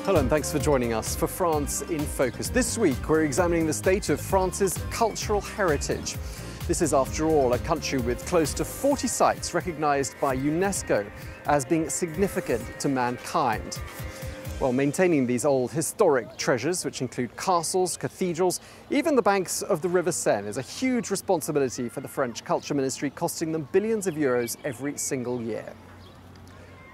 Hello and thanks for joining us for France in Focus. This week we're examining the state of France's cultural heritage. This is, after all, a country with close to 40 sites recognised by UNESCO as being significant to mankind. Well, maintaining these old historic treasures, which include castles, cathedrals, even the banks of the River Seine, is a huge responsibility for the French Culture Ministry, costing them billions of euros every single year.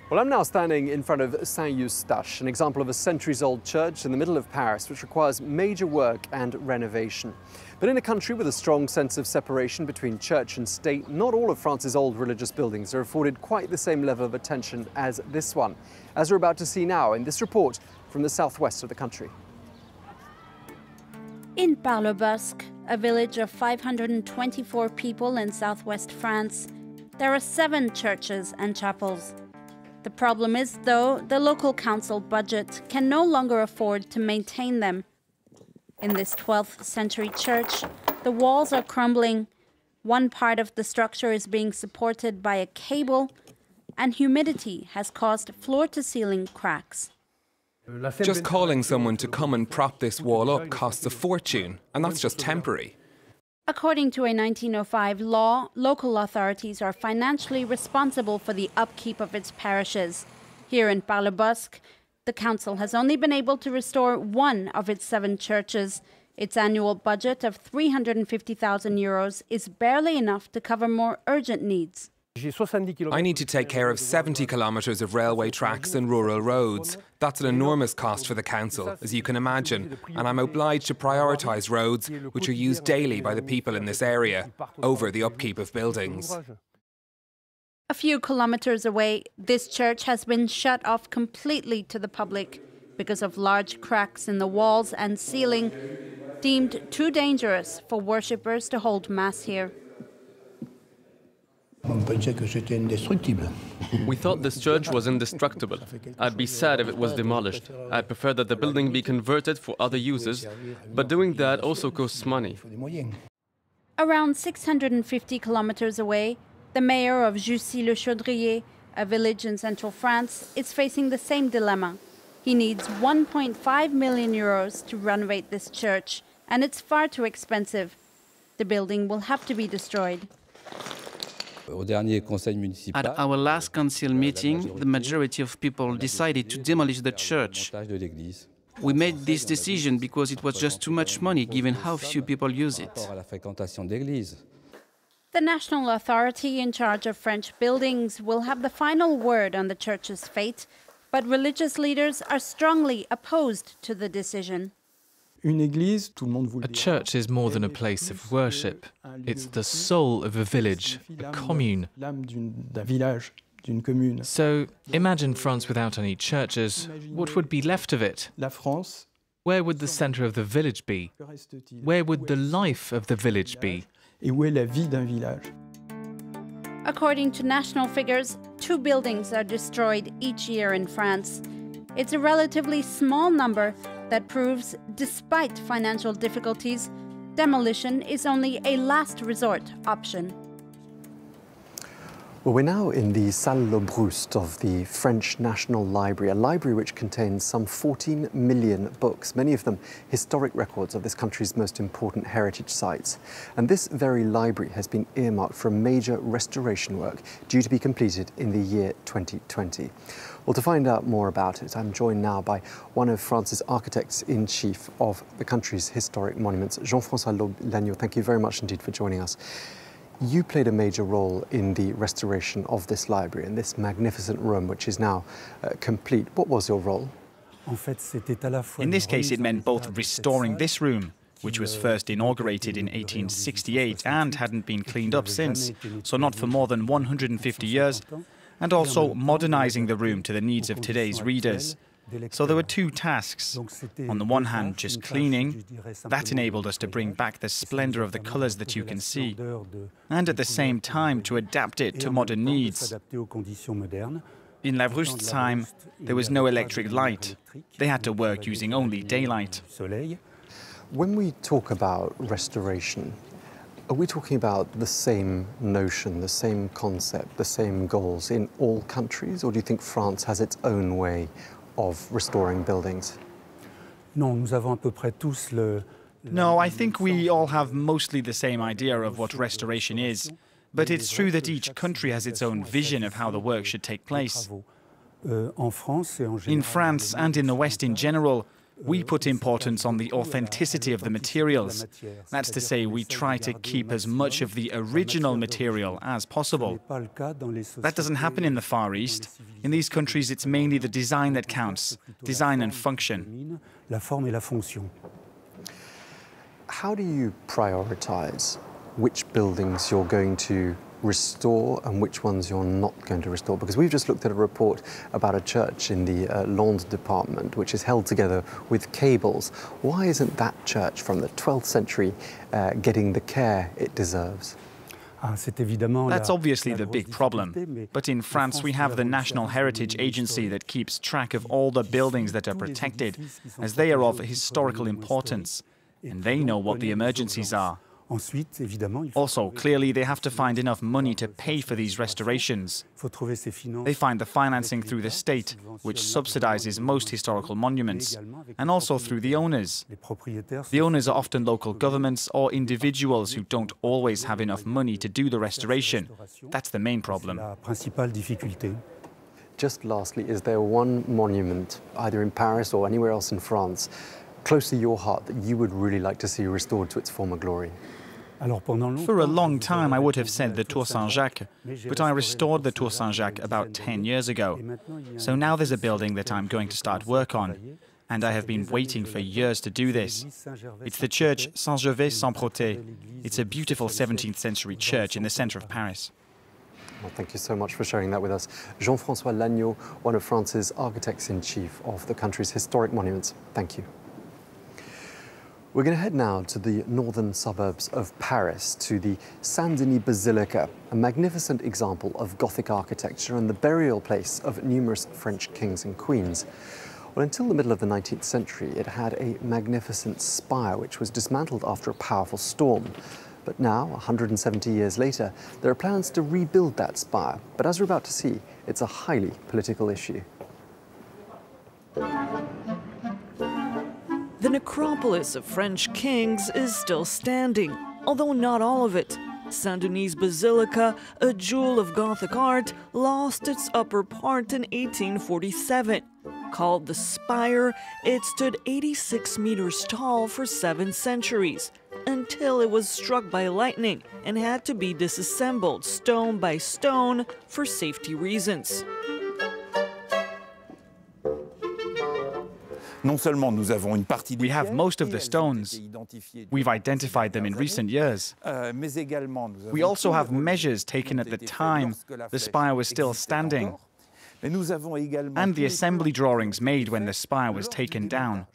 Well, I'm now standing in front of Saint-Eustache, an example of a centuries-old church in the middle of Paris, which requires major work and renovation. But in a country with a strong sense of separation between church and state, not all of France's old religious buildings are afforded quite the same level of attention as this one, as we're about to see now in this report from the southwest of the country. In Salle-Labrouste, a village of 524 people in southwest France, there are 7 churches and chapels. The problem is, though, the local council budget can no longer afford to maintain them. In this 12th century church, the walls are crumbling, one part of the structure is being supported by a cable, and humidity has caused floor-to-ceiling cracks. Just calling someone to come and prop this wall up costs a fortune, and that's just temporary. According to a 1905 law, local authorities are financially responsible for the upkeep of its parishes. Here in Salle-Labrouste, the council has only been able to restore one of its 7 churches. Its annual budget of 350,000 euros is barely enough to cover more urgent needs. I need to take care of 70 kilometres of railway tracks and rural roads. That's an enormous cost for the council, as you can imagine, and I'm obliged to prioritise roads which are used daily by the people in this area, over the upkeep of buildings. A few kilometres away, this church has been shut off completely to the public because of large cracks in the walls and ceiling, deemed too dangerous for worshippers to hold mass here. We thought this church was indestructible. I'd be sad if it was demolished. I'd prefer that the building be converted for other uses, but doing that also costs money. Around 650 kilometers away, the mayor of Jussy-le-Chaudrier, a village in central France, is facing the same dilemma. He needs 1.5 million euros to renovate this church, and it's far too expensive. The building will have to be destroyed. At our last council meeting, the majority of people decided to demolish the church. We made this decision because it was just too much money given how few people use it. The national authority in charge of French buildings will have the final word on the church's fate, but religious leaders are strongly opposed to the decision. A church is more than a place of worship. It's the soul of a village, a commune. So imagine France without any churches. What would be left of it? Where would the centre of the village be? Where would the life of the village be? According to national figures, 2 buildings are destroyed each year in France. It's a relatively small number that proves, despite financial difficulties, demolition is only a last resort option. Well, we're now in the Salle Labrouste of the French National Library, a library which contains some 14 million books, many of them historic records of this country's most important heritage sites. And this very library has been earmarked for a major restoration work due to be completed in the year 2020. Well, to find out more about it, I'm joined now by one of France's architects-in-chief of the country's historic monuments, Jean-François Lagneau. Thank you very much indeed for joining us. You played a major role in the restoration of this library and this magnificent room, which is now complete. What was your role? In this case, it meant both restoring this room, which was first inaugurated in 1868 and hadn't been cleaned up since, so not for more than 150 years, and also modernizing the room to the needs of today's readers. So there were 2 tasks. On the one hand, just cleaning. That enabled us to bring back the splendor of the colors that you can see. And at the same time, to adapt it to modern needs. In Labrouste's time, there was no electric light. They had to work using only daylight. When we talk about restoration, are we talking about the same notion, the same concept, the same goals in all countries? Or do you think France has its own way of restoring buildings? No, I think we all have mostly the same idea of what restoration is. But it's true that each country has its own vision of how the work should take place. In France and in the West in general, we put importance on the authenticity of the materials. That's to say, we try to keep as much of the original material as possible. That doesn't happen in the Far East. In these countries, it's mainly the design that counts, design and function. How do you prioritize which buildings you're going to restore and which ones you're not going to restore? Because we've just looked at a report about a church in the Landes department which is held together with cables. Why isn't that church from the 12th century getting the care it deserves? That's obviously the big problem. But in France, we have the National Heritage Agency that keeps track of all the buildings that are protected, as they are of historical importance, and they know what the emergencies are. Also, clearly, they have to find enough money to pay for these restorations. They find the financing through the state, which subsidizes most historical monuments, and also through the owners. The owners are often local governments or individuals who don't always have enough money to do the restoration. That's the main problem. Just lastly, is there one monument, either in Paris or anywhere else in France, close to your heart that you would really like to see restored to its former glory? For a long time, I would have said the Tour Saint-Jacques, but I restored the Tour Saint-Jacques about 10 years ago. So now there's a building that I'm going to start work on, and I have been waiting for years to do this. It's the church Saint-Gervais-Saint-Protais. It's a beautiful 17th century church in the center of Paris. Well, thank you so much for sharing that with us. Jean-François Lagneau, one of France's architects-in-chief of the country's historic monuments. Thank you. We're going to head now to the northern suburbs of Paris, to the Saint-Denis Basilica, a magnificent example of Gothic architecture and the burial place of numerous French kings and queens. Well, until the middle of the 19th century, it had a magnificent spire which was dismantled after a powerful storm. But now, 170 years later, there are plans to rebuild that spire. But as we're about to see, it's a highly political issue. The necropolis of French kings is still standing, although not all of it. Saint-Denis Basilica, a jewel of Gothic art, lost its upper part in 1847. Called the spire, it stood 86 meters tall for 7 centuries, until it was struck by lightning and had to be disassembled stone by stone for safety reasons. We have most of the stones. We've identified them in recent years. We also have measures taken at the time the spire was still standing, and the assembly drawings made when the spire was taken down.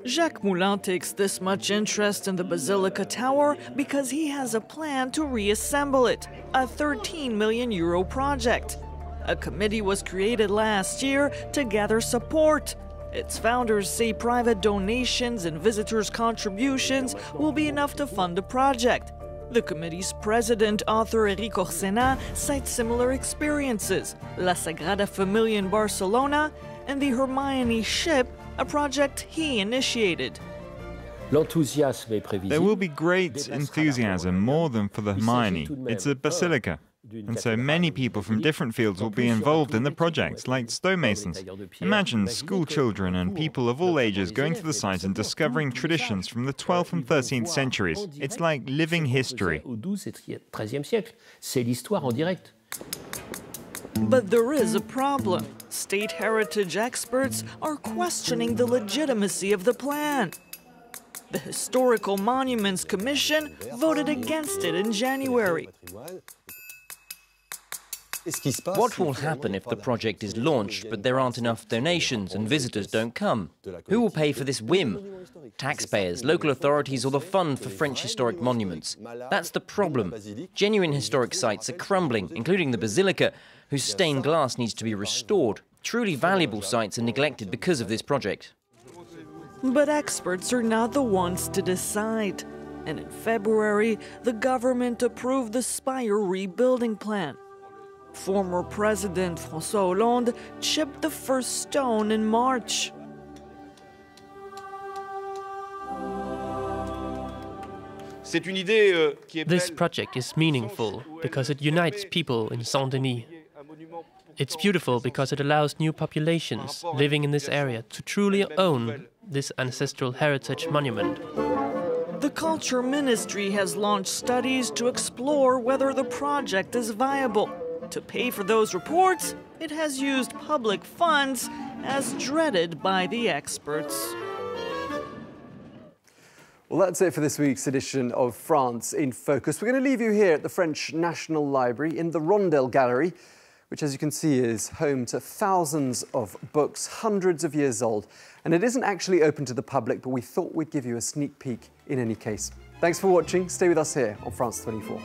Jacques Moulin takes this much interest in the Basilica Tower because he has a plan to reassemble it, a €13 million project. A committee was created last year to gather support. Its founders say private donations and visitors' contributions will be enough to fund the project. The committee's president, author Eric Orsena, cites similar experiences, La Sagrada Familia in Barcelona and the Hermione ship, a project he initiated. There will be great enthusiasm, more than for the Hermione. It's a basilica. And so many people from different fields will be involved in the project, like stonemasons. Imagine school children and people of all ages going to the site and discovering traditions from the 12th and 13th centuries. It's like living history. But there is a problem. State heritage experts are questioning the legitimacy of the plan. The Historical Monuments Commission voted against it in January. What will happen if the project is launched but there aren't enough donations and visitors don't come? Who will pay for this whim? Taxpayers, local authorities, or the Fund for French Historic Monuments? That's the problem. Genuine historic sites are crumbling, including the Basilica, whose stained glass needs to be restored. Truly valuable sites are neglected because of this project. But experts are not the ones to decide. And in February, the government approved the spire rebuilding plan. Former President François Hollande chipped the first stone in March. This project is meaningful because it unites people in Saint-Denis. It's beautiful because it allows new populations living in this area to truly own this ancestral heritage monument. The Culture Ministry has launched studies to explore whether the project is viable. To pay for those reports, it has used public funds, as dreaded by the experts. Well, that's it for this week's edition of France in Focus. We're going to leave you here at the French National Library in the Rondel Gallery, which, as you can see, is home to thousands of books, hundreds of years old. And it isn't actually open to the public, but we thought we'd give you a sneak peek in any case. Thanks for watching. Stay with us here on France 24.